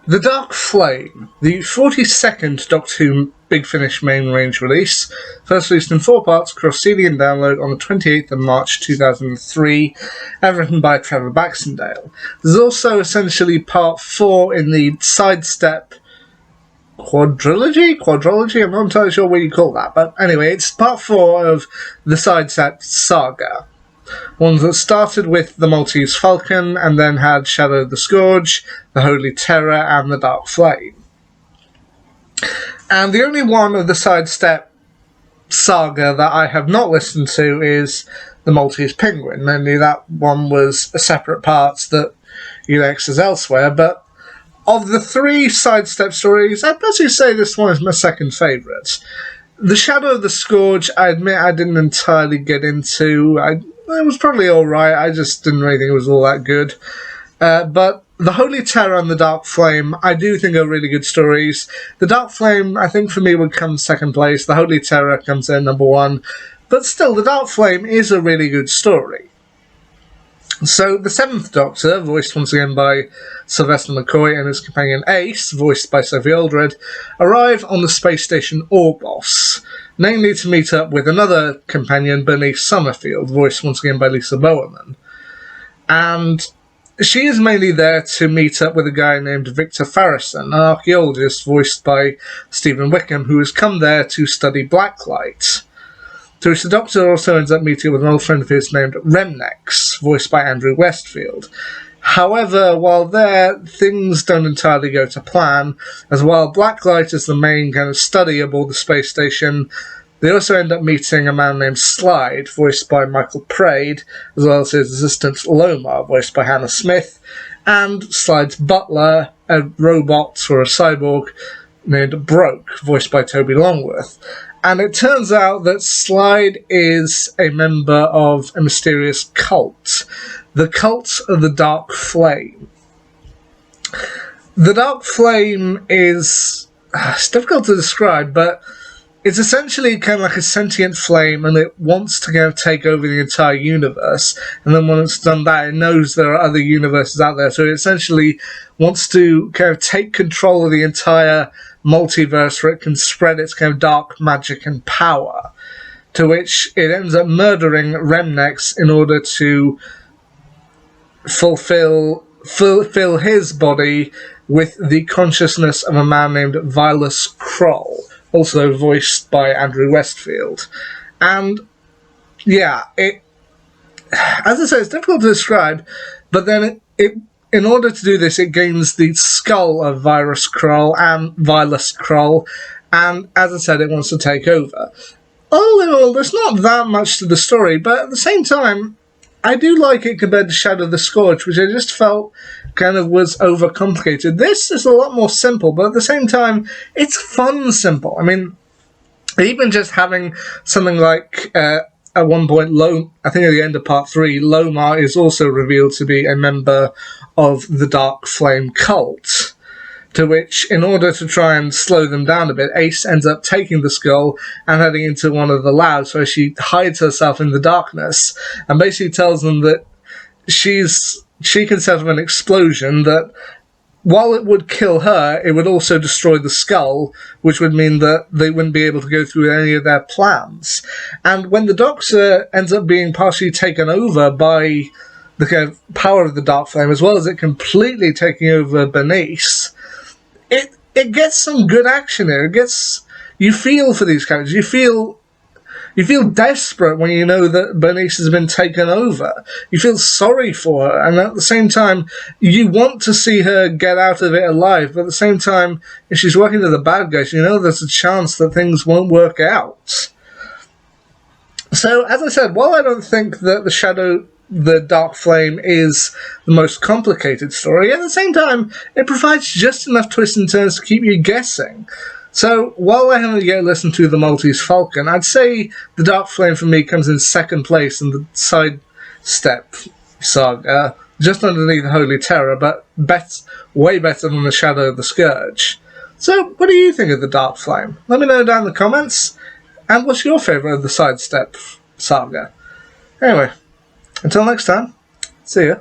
The Dark Flame, the 42nd Doctor Who Big Finish main range release, first released in 4 parts across CD and download on the 28th of March 2003, and written by Trevor Baxendale. There's also essentially part 4 in the Side Step Quadrilogy? I'm not entirely sure what you call that, but anyway, it's part 4 of the Side Step saga. One that started with the Maltese Falcon and then had Shadow of the Scourge, the Holy Terror, and the Dark Flame. And the only one of the Side Step saga that I have not listened to is the Maltese Penguin. Mainly that one was a separate part that access elsewhere, but of the 3 Side Step stories, I'd personally say this one is my second favourite. The Shadow of the Scourge, I admit I didn't entirely get into. It was probably alright, I just didn't really think it was all that good. But the Holy Terror and the Dark Flame, I do think are really good stories. The Dark Flame, I think for me, would come second place. The Holy Terror comes in number 1. But still, the Dark Flame is a really good story. So, the 7th Doctor, voiced once again by Sylvester McCoy, and his companion Ace, voiced by Sophie Aldred, arrive on the space station Orbos, namely to meet up with another companion, Bernice Summerfield, voiced once again by Lisa Bowerman. And she is mainly there to meet up with a guy named Victor Farrison, an archaeologist voiced by Stephen Wickham, who has come there to study blacklight. To which the Doctor also ends up meeting with an old friend of his named Remnex, voiced by Andrew Westfield. However, while there, things don't entirely go to plan, as while blacklight is the main kind of study aboard the space station, they also end up meeting a man named Slide, voiced by Michael Praed, as well as his assistant Lomar, voiced by Hannah Smith, and Slide's butler, a robot or a cyborg named Broke, voiced by Toby Longworth. And it turns out that Slide is a member of a mysterious cult, the Cult of the Dark Flame. The Dark Flame is... it's difficult to describe, but it's essentially kind of like a sentient flame, and it wants to kind of take over the entire universe. And then when it's done that, it knows there are other universes out there. So it essentially wants to kind of take control of the entire multiverse where it can spread its kind of dark magic and power. To which it ends up murdering Remnex in order to fulfill his body with the consciousness of a man named Vilas Kroll, also voiced by Andrew Westfield. And yeah, as I say, it's difficult to describe, but then in order to do this, it gains the skull of Vilas Kroll, and as I said, it wants to take over. All in all, there's not that much to the story, but at the same time, I do like it compared to Shadow of the Scourge, which I just felt kind of was overcomplicated. This is a lot more simple, but at the same time, it's fun simple. I mean, even just having something like, at one point, I think at the end of part 3, Lomar is also revealed to be a member of the Dark Flame cult. To which, in order to try and slow them down a bit, Ace ends up taking the skull and heading into one of the labs where she hides herself in the darkness and basically tells them that she can set up an explosion that, while it would kill her, it would also destroy the skull, which would mean that they wouldn't be able to go through any of their plans. And when the Doctor ends up being partially taken over by the kind of power of the Dark Flame, as well as it completely taking over Bernice, it gets some good action here. You feel for these characters. You feel desperate when you know that Bernice has been taken over. You feel sorry for her, and at the same time, you want to see her get out of it alive. But at the same time, if she's working with the bad guys, you know there's a chance that things won't work out. So, as I said, while I don't think that the Dark Flame is the most complicated story, at the same time, it provides just enough twists and turns to keep you guessing. So, while I haven't yet listened to the Maltese Falcon, I'd say the Dark Flame for me comes in second place in the Side Step saga, just underneath the Holy Terror, but way better than the Shadow of the Scourge. So, what do you think of the Dark Flame? Let me know down in the comments, and what's your favourite of the Side Step saga? Anyway, until next time, see ya.